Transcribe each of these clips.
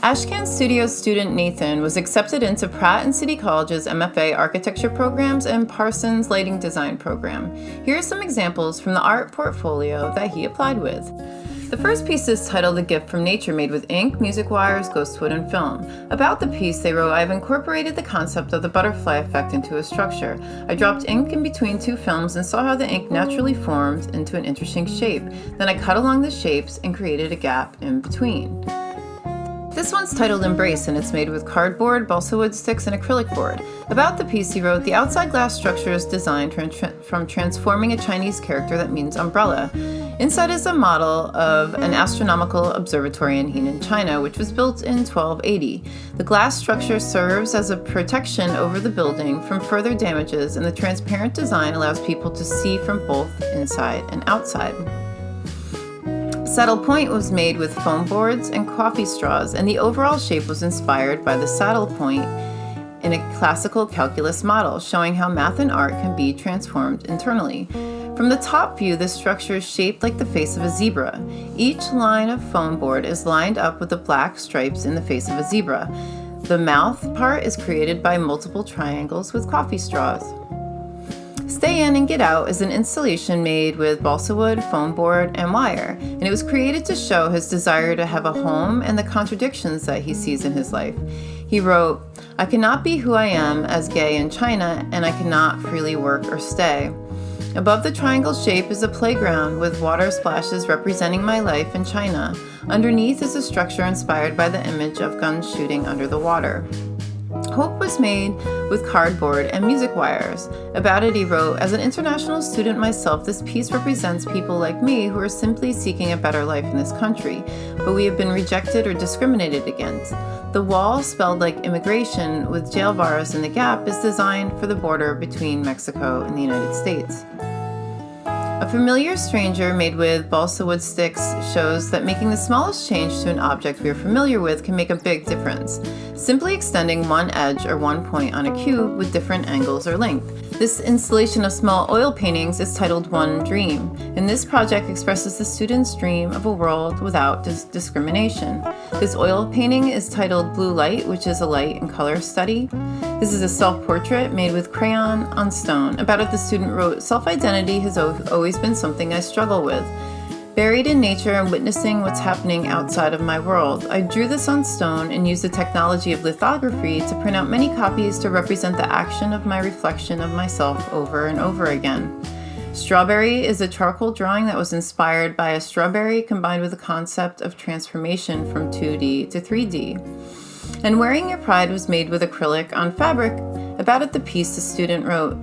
Ashcan Studio student Nathan was accepted into Pratt and City College's MFA architecture programs and Parsons Lighting Design program. Here are some examples from the art portfolio that he applied with. The first piece is titled A Gift from Nature, made with ink, music wires, ghost wood, and film. About the piece, they wrote, "I've incorporated the concept of the butterfly effect into a structure. I dropped ink in between two films and saw how the ink naturally formed into an interesting shape. Then I cut along the shapes and created a gap in between." This one's titled Embrace, and it's made with cardboard, balsa wood sticks, and acrylic board. About the piece, he wrote, "The outside glass structure is designed from transforming a Chinese character that means umbrella. Inside is a model of an astronomical observatory in Henan, China, which was built in 1280. The glass structure serves as a protection over the building from further damages, and the transparent design allows people to see from both inside and outside." Saddle Point was made with foam boards and coffee straws, and the overall shape was inspired by the saddle point in a classical calculus model, showing how math and art can be transformed internally. From the top view, this structure is shaped like the face of a zebra. Each line of foam board is lined up with the black stripes in the face of a zebra. The mouth part is created by multiple triangles with coffee straws. Stay In and Get Out is an installation made with balsa wood, foam board, and wire, and it was created to show his desire to have a home and the contradictions that he sees in his life. He wrote, "I cannot be who I am as gay in China, and I cannot freely work or stay." Above the triangle shape is a playground with water splashes representing my life in China. Underneath is a structure inspired by the image of guns shooting under the water. Hope was made with cardboard and music wires. About it, he wrote, "As an international student myself, this piece represents people like me who are simply seeking a better life in this country, but we have been rejected or discriminated against. The wall, spelled like immigration with jail bars in the gap, is designed for the border between Mexico and the United States." A familiar stranger made with balsa wood sticks shows that making the smallest change to an object we are familiar with can make a big difference, simply extending one edge or one point on a cube with different angles or length. This installation of small oil paintings is titled One Dream, and this project expresses the student's dream of a world without discrimination. This oil painting is titled Blue Light, which is a light and color study. This is a self-portrait made with crayon on stone. About it, the student wrote, "Self-identity has always been something I struggle with. Buried in nature and witnessing what's happening outside of my world, I drew this on stone and used the technology of lithography to print out many copies to represent the action of my reflection of myself over and over again." Strawberry is a charcoal drawing that was inspired by a strawberry combined with the concept of transformation from 2D to 3D. And Wearing Your Pride was made with acrylic on fabric. About it, the piece, the student wrote,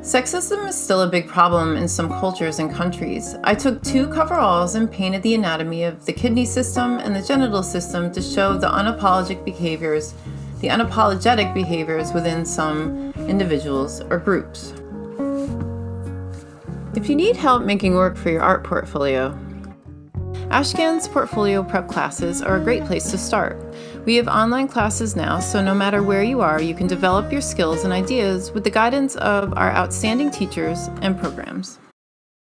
"Sexism is still a big problem in some cultures and countries. I took two coveralls and painted the anatomy of the kidney system and the genital system to show the unapologetic behaviors within some individuals or groups." If you need help making work for your art portfolio, Ashcan's portfolio prep classes are a great place to start. We have online classes now, so no matter where you are, you can develop your skills and ideas with the guidance of our outstanding teachers and programs.